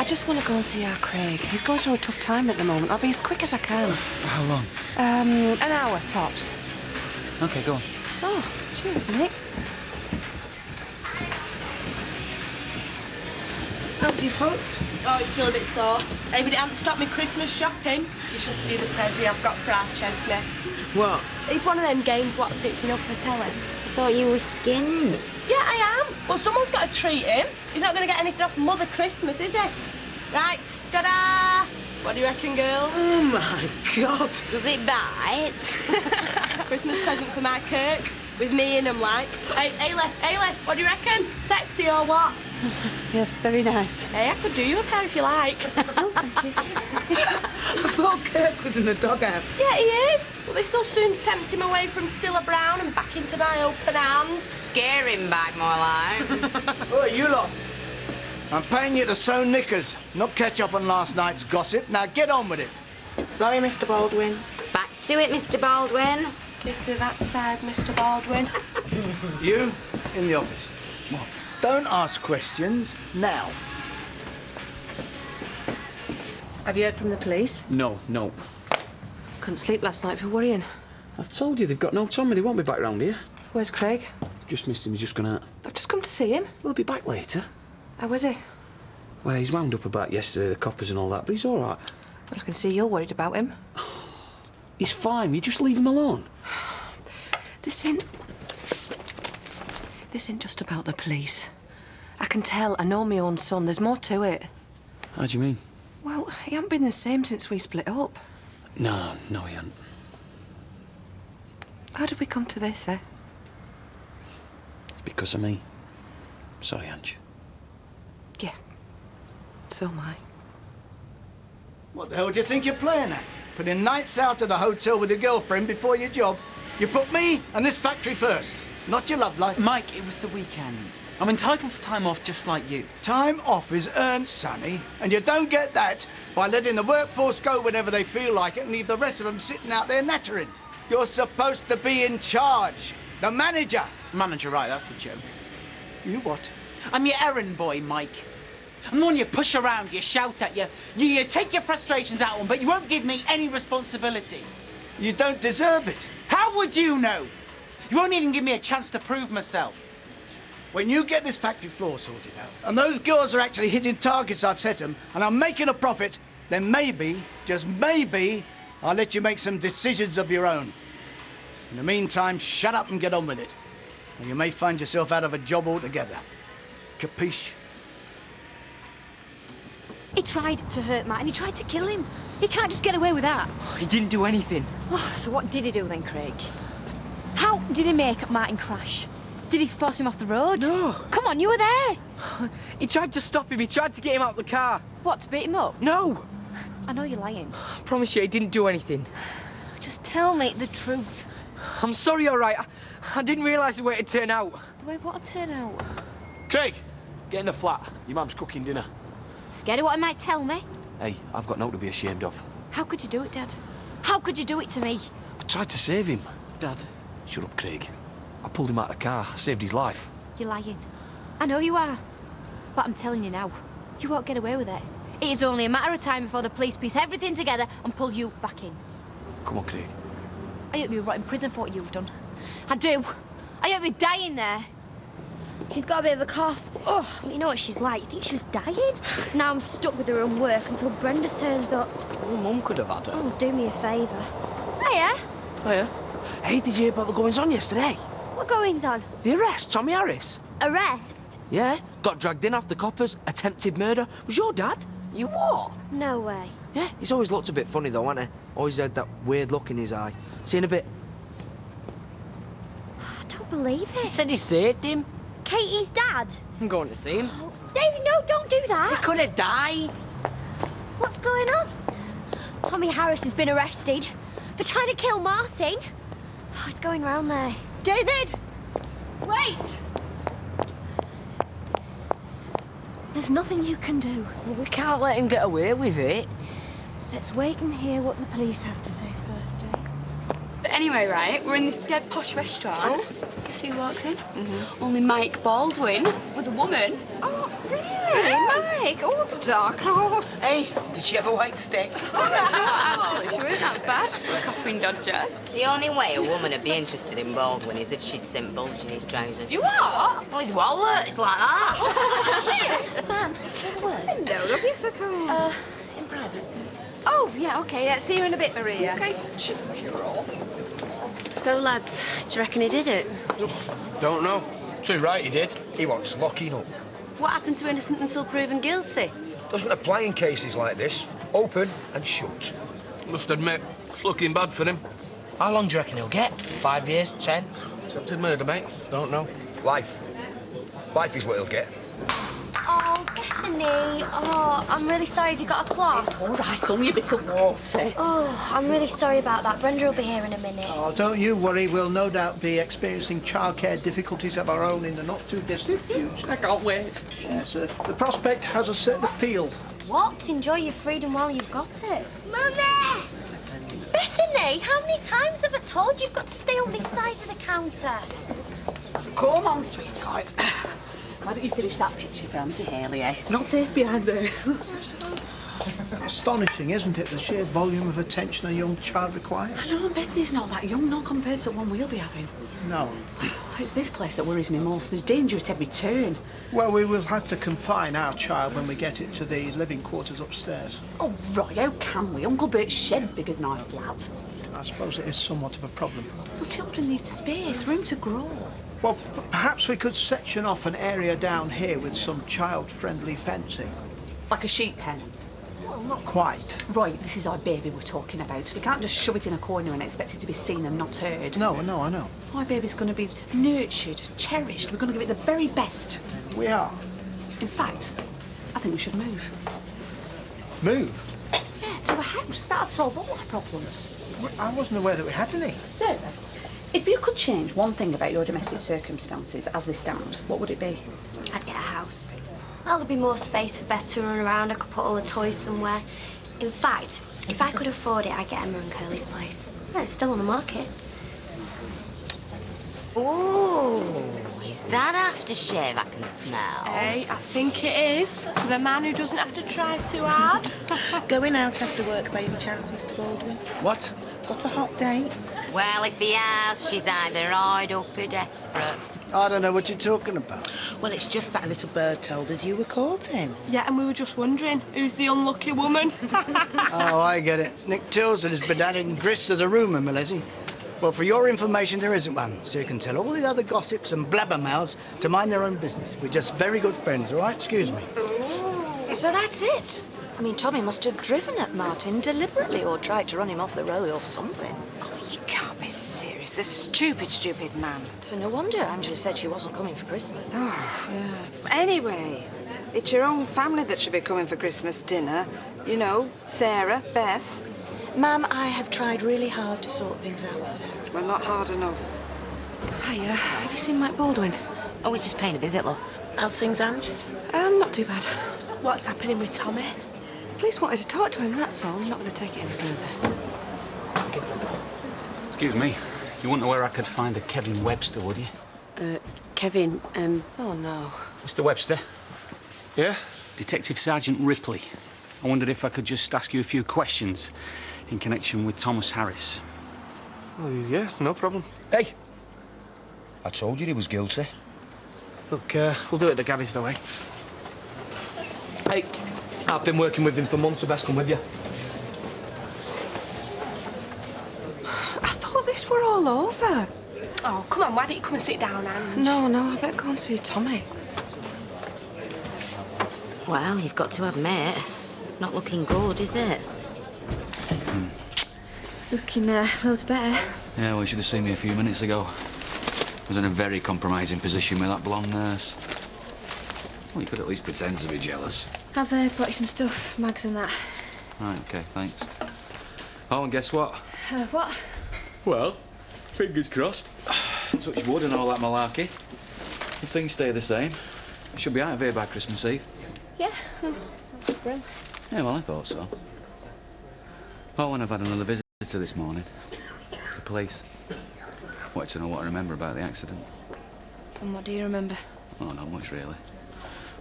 just want to go and see our Craig. He's going through a tough time at the moment. I'll be as quick as I can. How long? An hour, tops. OK, go on. Oh, cheers, Nick. How's your foot? Oh, it's still a bit sore. Hey, but it hasn't stopped me Christmas shopping. You should see the prezi I've got for our Chesney. What? It's one of them games what sits enough for telly. I thought you were skinned. Yeah, I am. Well, someone's got to treat him. He's not going to get anything off Mother Christmas, is he? Right, ta-da! What do you reckon, girl? Oh, my God. Does it bite? Christmas present for my Kirk. With me in him, like. Hey, Ailey, what do you reckon? Sexy or what? Yeah, very nice. Hey, I could do you a pair if you like. Oh, thank you. I thought Kirk was in the doghouse. Yeah, he is. But they so soon tempt him away from Cilla Brown and back into my open arms. Scare him back, more like. Oh, you lot. I'm paying you to sew knickers, not catch up on last night's gossip. Now get on with it. Sorry, Mr. Baldwin. Back to it, Mr. Baldwin. Kiss me that side, Mr. Baldwin. You, in the office. Don't ask questions now. Have you heard from the police? No. Couldn't sleep last night for worrying. I've told you they've got no Tommy. They won't be back round here. Where's Craig? Just missed him. He's just gone out. I've just come to see him. He'll be back later. How is he? Well, he's wound up about yesterday, the coppers and all that, but he's all right. Well, I can see you're worried about him. He's fine. You just leave him alone. This ain't just about the police. I can tell. I know my own son. There's more to it. How do you mean? Well, he hasn't been the same since we split up. No, he hasn't. How did we come to this, eh? It's because of me. Sorry, Ange. Yeah. So am I. What the hell do you think you're playing at? Putting nights out at a hotel with your girlfriend before your job? You put me and this factory first, not your love life. Mike, it was the weekend. I'm entitled to time off just like you. Time off is earned, Sonny, and you don't get that by letting the workforce go whenever they feel like it and leave the rest of them sitting out there nattering. You're supposed to be in charge, the manager. Manager, right, that's a joke. You what? I'm your errand boy, Mike. I'm the one you push around, you shout at, you take your frustrations out on, but you won't give me any responsibility. You don't deserve it. How would you know? You won't even give me a chance to prove myself. When you get this factory floor sorted out, and those girls are actually hitting targets I've set them, and I'm making a profit, then maybe, just maybe, I'll let you make some decisions of your own. In the meantime, shut up and get on with it. Or you may find yourself out of a job altogether. Capiche? He tried to hurt Matt and he tried to kill him. He can't just get away with that. He didn't do anything. Oh, so what did he do then, Craig? How did he make Martin crash? Did he force him off the road? No. Come on, you were there. He tried to stop him. He tried to get him out of the car. What, to beat him up? No. I know you're lying. I promise you, he didn't do anything. Just tell me the truth. I'm sorry, all right. I didn't realise the way it'd turn out. The way what to turn out? Craig, get in the flat. Your mum's cooking dinner. Scared of what he might tell me? Hey, I've got no to be ashamed of. How could you do it, Dad? How could you do it to me? I tried to save him. Dad. Shut up, Craig. I pulled him out of the car. I saved his life. You're lying. I know you are. But I'm telling you now, you won't get away with it. It is only a matter of time before the police piece everything together and pull you back in. Come on, Craig. I hope you rot in prison for what you've done. I do. I hope you're dying there. She's got a bit of a cough. Oh, you know what she's like. You think she was dying? Now I'm stuck with her in work until Brenda turns up. Oh, Mum could have had her. Oh, do me a favour. Hiya. Hiya. Hey, did you hear about the goings-on yesterday? What goings on? The arrest, Tommy Harris. Arrest? Yeah, got dragged in after coppers, attempted murder. Was your dad? You what? No way. Yeah, he's always looked a bit funny though, hasn't he? Always had that weird look in his eye. See you in a bit. I don't believe it. He said he saved him. Katie's dad? I'm going to see him. Oh, David, no, don't do that. He could have died. What's going on? Tommy Harris has been arrested for trying to kill Martin. Oh, he's going round there. David! Wait! There's nothing you can do. We can't let him get away with it. Let's wait and hear what the police have to say first, eh? Anyway, right, we're in this dead posh restaurant. Oh. Guess who walks in? Only Mike Baldwin with a woman. Oh, really? Mike? Oh, the dark horse. Hey, did she have a white stick? Actually, she weren't that bad for a coffin dodger. The only way a woman would be interested in Baldwin is if she'd seen bulge in his trousers. You are? Well, his wallet, it's like that. Sam, can I have a word? Hello, love you, Suckle. In private. Oh, yeah, OK. Yeah, see you in a bit, Maria. Okay. So, lads, do you reckon he did it? Don't know. Too right he did. He wants locking up. What happened to innocent until proven guilty? Doesn't apply in cases like this. Open and shut. Must admit, it's looking bad for him. How long do you reckon he'll get? 5 years? 10? Attempted murder, mate. Don't know. Life. Life is what he'll get. Oh, Bethany. Oh, I'm really sorry if you got a cloth. It's all right, it's only a bit of water. Oh, I'm really sorry about that. Brenda will be here in a minute. Oh, don't you worry. We'll no doubt be experiencing childcare difficulties of our own in the not-too-distant future. I can't wait. Yes, the prospect has a certain appeal. What? Enjoy your freedom while you've got it. Mummy! Bethany, how many times have I told you you've got to stay on this side of the counter? Come on, sweetheart. Why don't you finish that picture for Auntie Haley, eh? Not safe behind there. Astonishing, isn't it, the sheer volume of attention a young child requires? I know, Bethany's not that young, not compared to one we'll be having. No. It's this place that worries me most. There's danger at every turn. Well, we will have to confine our child when we get it to the living quarters upstairs. Oh, right, how can we? Uncle Bert's shed bigger than our flat. I suppose it is somewhat of a problem. Well, children need space, room to grow. Well, perhaps we could section off an area down here with some child-friendly fencing. Like a sheep pen. Well, not quite. Right, this is our baby we're talking about. We can't just shove it in a corner and expect it to be seen and not heard. No, I know. Our baby's going to be nurtured, cherished. We're going to give it the very best. We are. In fact, I think we should move. Move? Yeah, to a house. That'd solve all our problems. I wasn't aware that we had any. So, if you could change one thing about your domestic circumstances as they stand, what would it be? I'd get a house. Well, there'd be more space for Beth to run around. I could put all the toys somewhere. In fact, if I could afford it, I'd get Emma and Curly's place. Yeah, it's still on the market. Ooh, is that aftershave I can smell? Hey, I think it is. For the man who doesn't have to try too hard. Going out after work by any chance, Mr. Baldwin? What? Got a hot date? Well, if he has, she's either eyed up or desperate. I don't know what you're talking about. Well, it's just that little bird told us you were courting. Yeah, and we were just wondering, who's the unlucky woman? Oh, I get it. Nick Tilson has been adding grist as a rumour, Milesy. Well, for your information, there isn't one, so you can tell all the other gossips and blabbermouths to mind their own business. We're just very good friends, all right? Excuse me. So that's it? I mean, Tommy must have driven at Martin deliberately or tried to run him off the road or something. Oh, you can't be serious. A stupid, stupid man. So no wonder Angela said she wasn't coming for Christmas. Oh, yeah. Anyway, it's your own family that should be coming for Christmas dinner. You know, Sarah, Beth. Ma'am, I have tried really hard to sort things out with Sarah. Well, not hard enough. Hiya, have you seen Mike Baldwin? Oh, he's just paying a visit, love. How's things, Ange? Not too bad. What's happening with Tommy? Police wanted to talk to him, that's all. I'm not going to take it any further. Excuse me. You wouldn't know where I could find a Kevin Webster, would you? Kevin, oh no. Mr. Webster? Yeah? Detective Sergeant Ripley. I wondered if I could just ask you a few questions in connection with Thomas Harris. Oh, yeah, no problem. Hey! I told you he was guilty. Look, we'll do it the Gabby's way. Hey, I've been working with him for months, so best come with you. I thought this were all over. Oh, come on, why don't you come and sit down, Ange? No, I better go and see Tommy. Well, you've got to admit, it's not looking good, is it? Looking loads better. Yeah, well, you should have seen me a few minutes ago. I was in a very compromising position with that blonde nurse. Well, you could at least pretend to be jealous. I've brought you some stuff, mags and that. Right, OK, thanks. Oh, and guess what? What? Well, fingers crossed. Touch wood and all that malarkey. If things stay the same, I should be out of here by Christmas Eve. Yeah, that's brilliant. Yeah, well, I thought so. Oh, and I've had another visitor this morning. The police. Wanted to know what I remember about the accident. And what do you remember? Oh, not much, really.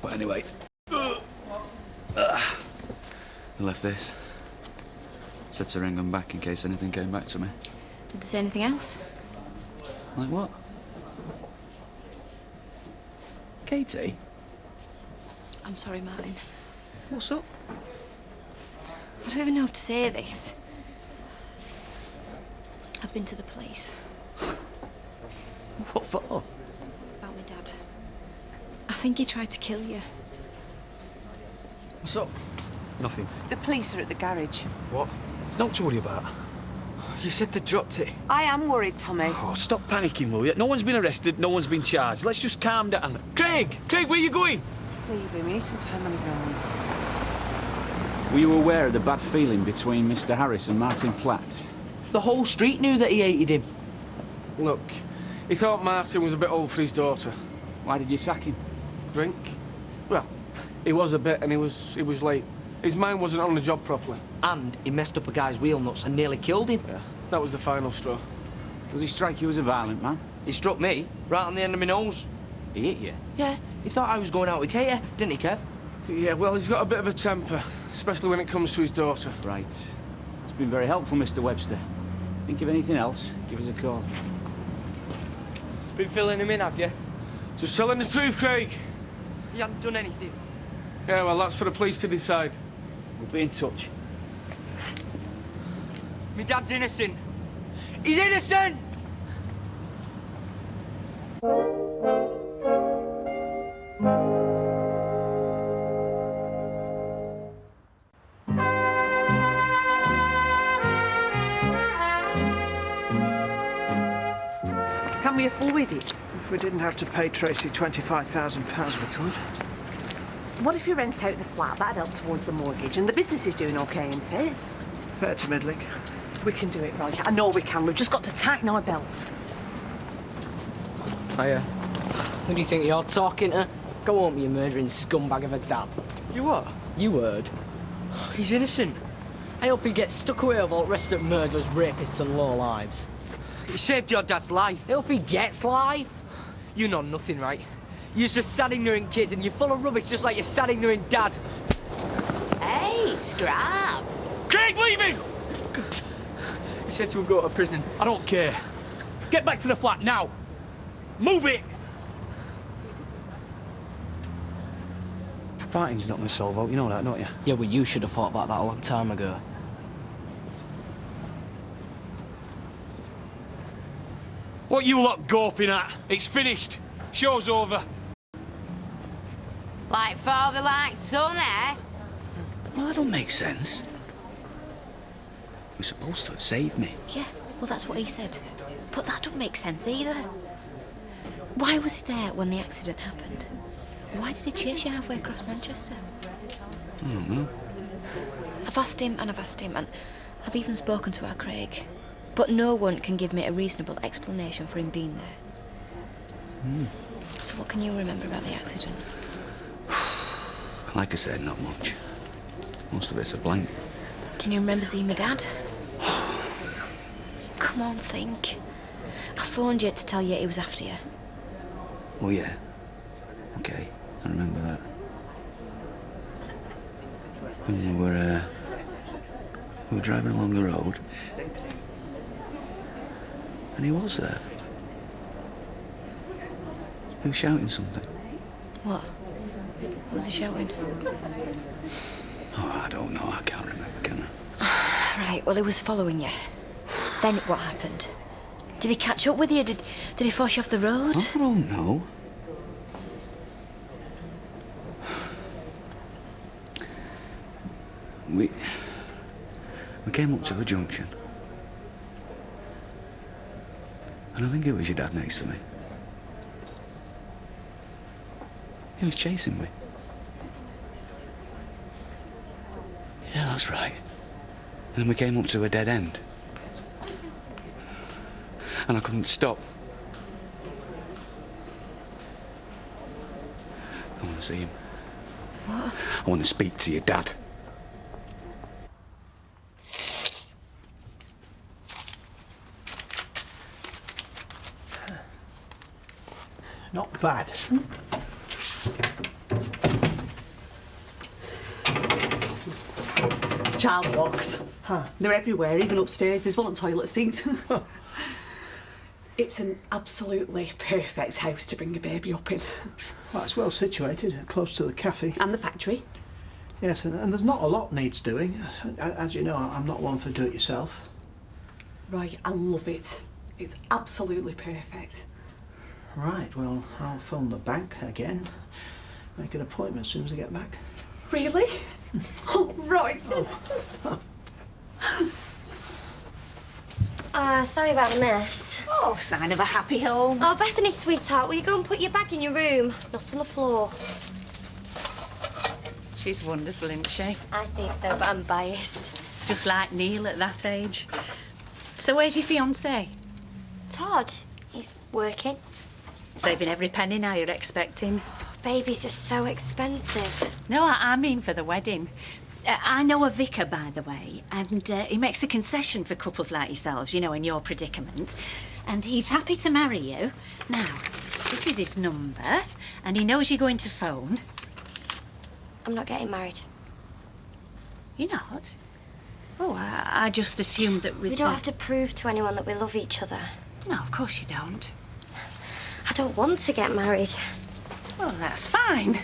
But anyway... I left this. Said to ring them back in case anything came back to me. Did they say anything else? Like what? Katie? I'm sorry, Martin. What's up? I don't even know how to say this. I've been to the police. What for? About my dad. I think he tried to kill you. What's up? Nothing. The police are at the garage. What? Not to worry about. You said they dropped it. I am worried, Tommy. Oh, stop panicking, will you? No one's been arrested, no one's been charged. Let's just calm down. Craig! Craig, where are you going? Leave him. He needs some time on his own. Were you aware of the bad feeling between Mr. Harris and Martin Platt? The whole street knew that he hated him. Look, he thought Martin was a bit old for his daughter. Why did you sack him? Drink? Well, he was a bit, and he was late. His mind wasn't on the job properly. And he messed up a guy's wheel nuts and nearly killed him. Yeah, that was the final straw. Does he strike you as a violent man? He struck me, right on the end of my nose. He hit you? Yeah, he thought I was going out with Katie, didn't he, Kev? Yeah, well, he's got a bit of a temper, especially when it comes to his daughter. Right. It's been very helpful, Mr. Webster. Think of anything else, give us a call. Been filling him in, have you? Just telling the truth, Craig. He hadn't done anything. Yeah, well, that's for the police to decide. We'll be in touch. My dad's innocent. He's innocent! Can we afford it? If we didn't have to pay Tracy £25,000, we could. What if you rent out the flat? That'd help towards the mortgage. And the business is doing OK, isn't it? Fair to middling. We can do it, right? I know we can. We've just got to tighten our belts. Hiya. Who do you think you're talking to? Go home, you murdering scumbag of a dad. You what? You heard. He's innocent. I hope he gets stuck away with all the rest of murderers, rapists and lowlives. He saved your dad's life. I hope he gets life. You know nothing, right? You're just a sad, ignorant kid, and you're full of rubbish just like your sad, ignorant dad. Hey, Scrap. Craig, leave him! He said to go to prison. I don't care. Get back to the flat now. Move it! Fighting's not going to solve out, you know that, don't you? Yeah, well, you should have thought about that a long time ago. What you lot gawping at? It's finished. Show's over. Like father, like son, eh? Well, that don't make sense. We're supposed to have saved me. Yeah, well, that's what he said. But that don't make sense either. Why was he there when the accident happened? Why did he chase you halfway across Manchester? I don't know. I've asked him and I've asked him, and I've even spoken to our Craig. But no one can give me a reasonable explanation for him being there. So what can you remember about the accident? Like I said, not much. Most of it's a blank. Can you remember seeing my dad? Come on, think. I phoned you to tell you he was after you. Oh, yeah. Okay, I remember that. We were driving along the road. And he was there. He was shouting something. What? What was he shouting? Oh, I don't know. I can't remember, can I? Right, well, he was following you. Then what happened? Did he catch up with you? Did he force you off the road? I don't know. We came up to a junction. And I think it was your dad next to me. He was chasing me. Yeah, that's right. And then we came up to a dead end. And I couldn't stop. I want to see him. What? I want to speak to your dad. Not bad. Child locks. Huh. They're everywhere, even upstairs. There's one on the toilet seat. It's an absolutely perfect house to bring a baby up in. Well, it's well situated, close to the cafe. And the factory. Yes, and there's not a lot needs doing. As you know, I'm not one for do-it-yourself. Right, I love it. It's absolutely perfect. Right, well, I'll phone the bank again. Make an appointment as soon as I get back. Really? Oh, right. Sorry about the mess. Oh, sign of a happy home. Oh, Bethany, sweetheart, will you go and put your bag in your room? Not on the floor. She's wonderful, isn't she? I think so, but I'm biased. Just like Neil at that age. So where's your fiancé? Todd, he's working. Saving every penny now, you're expecting. Babies are so expensive. No, I mean for the wedding. I know a vicar, by the way, and he makes a concession for couples like yourselves, you know, in your predicament. And he's happy to marry you. Now, this is his number, and he knows you're going to phone. I'm not getting married. You're not? Oh, I just assumed that We don't have to prove to anyone that we love each other. No, of course you don't. I don't want to get married. Well, that's fine.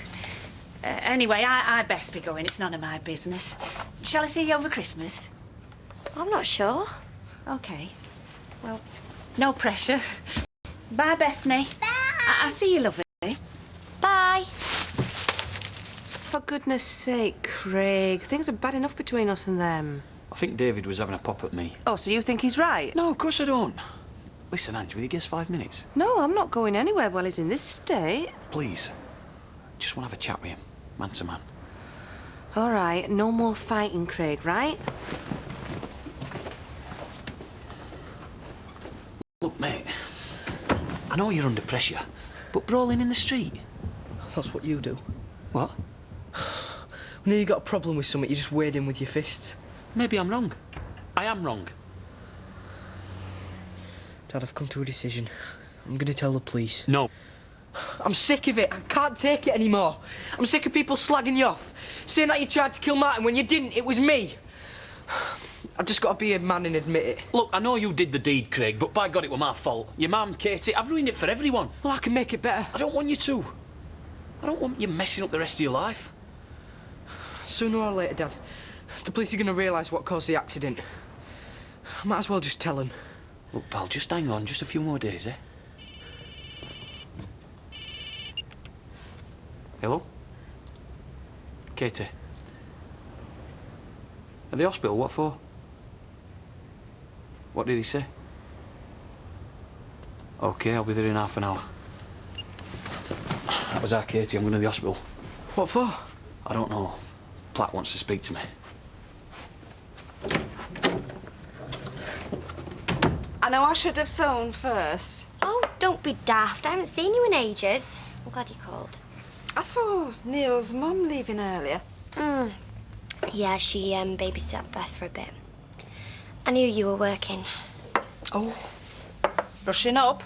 Anyway, I best be going. It's none of my business. Shall I see you over Christmas? I'm not sure. OK. Well, no pressure. Bye, Bethany. Bye. I'll see you, lovely. Bye. For goodness sake, Craig, things are bad enough between us and them. I think David was having a pop at me. Oh, so you think he's right? No, of course I don't. Listen, Ange, will you give us 5 minutes? No, I'm not going anywhere while he's in this state. Please. Just want to have a chat with him, man to man. All right, no more fighting, Craig, right? Look, mate, I know you're under pressure, but brawling in the street... That's what you do. What? When you got a problem with something, you just wade in with your fists. Maybe I'm wrong. I am wrong. Dad, I've come to a decision. I'm going to tell the police. No. I'm sick of it. I can't take it anymore. I'm sick of people slagging you off, saying that you tried to kill Martin when you didn't. It was me. I've just got to be a man and admit it. Look, I know you did the deed, Craig, but by God, it was my fault. Your mum, Katie, I've ruined it for everyone. Well, I can make it better. I don't want you to. I don't want you messing up the rest of your life. Sooner or later, Dad, the police are going to realise what caused the accident. I might as well just tell them. Look, pal, just hang on just a few more days, eh? Hello? Katie? At the hospital, what for? What did he say? OK, I'll be there in half an hour. That was our Katie, I'm going to the hospital. What for? I don't know. Platt wants to speak to me. I know I should have phoned first. Oh, don't be daft. I haven't seen you in ages. I'm glad you called. I saw Neil's mum leaving earlier. Yeah, she babysat Beth for a bit. I knew you were working. Oh, brushing up?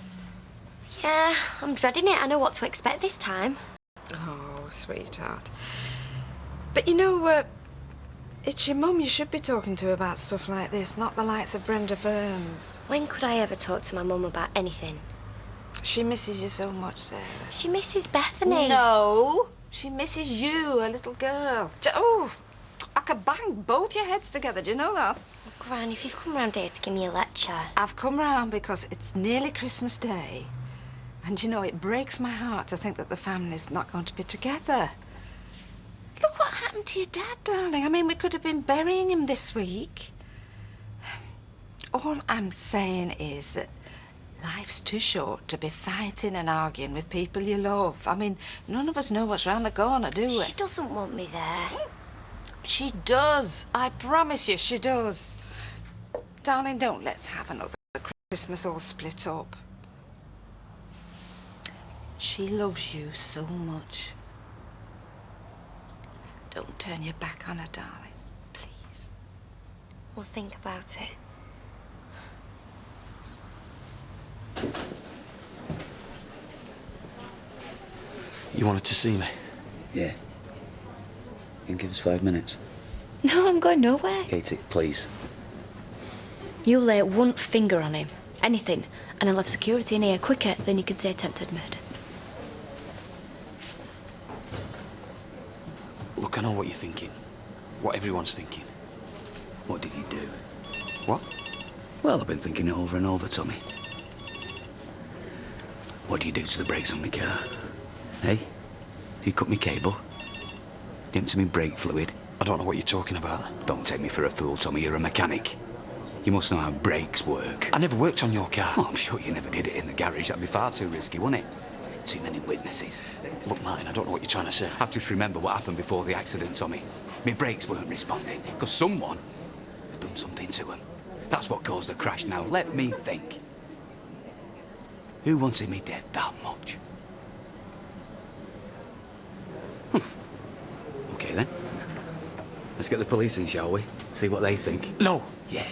Yeah, I'm dreading it. I know what to expect this time. Oh, sweetheart. But you know, it's your mum you should be talking to about stuff like this, not the likes of Brenda Burns. When could I ever talk to my mum about anything? She misses you so much, Sarah. She misses Bethany. No, she misses you, a little girl. Oh, I could bang both your heads together, do you know that? Oh, Gran, if you've come round here to give me a lecture... I've come round because it's nearly Christmas Day. And, you know, it breaks my heart to think that the family's not going to be together. Look what happened to your dad, darling. I mean, we could have been burying him this week. All I'm saying is that life's too short to be fighting and arguing with people you love. I mean, none of us know what's round the corner, do we? She doesn't want me there. She does. I promise you, she does. Darling, don't let's have another Christmas all split up. She loves you so much. Don't turn your back on her, darling. Please. We'll think about it. You wanted to see me? Yeah. You can give us 5 minutes. No, I'm going nowhere. Katie, please. You lay one finger on him, anything, and I'll have security in here quicker than you could say attempted murder. Look, I know what you're thinking. What everyone's thinking. What did you do? What? Well, I've been thinking it over and over, Tommy. What do you do to the brakes on my car? Hey? Do you cut me cable? Do you empty me brake fluid? I don't know what you're talking about. Don't take me for a fool, Tommy. You're a mechanic. You must know how brakes work. I never worked on your car. Oh, I'm sure you never did it in the garage. That'd be far too risky, wouldn't it? Too many witnesses. Look, Martin, I don't know what you're trying to say. I've just remembered what happened before the accident, Tommy. My brakes weren't responding because someone had done something to them. That's what caused the crash. Now, let me think. Who wanted me dead that much? OK, then. Let's get the police in, shall we? See what they think. No. Yeah.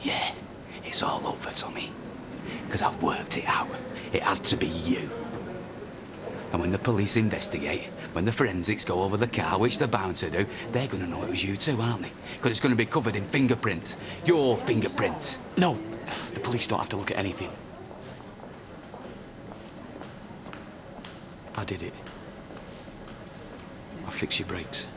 Yeah. It's all over, Tommy. Because I've worked it out. It had to be you. And when the police investigate, when the forensics go over the car, which they're bound to do, they're going to know it was you too, aren't they? Because it's going to be covered in fingerprints. Your fingerprints. No. The police don't have to look at anything. I did it. I fixed your brakes.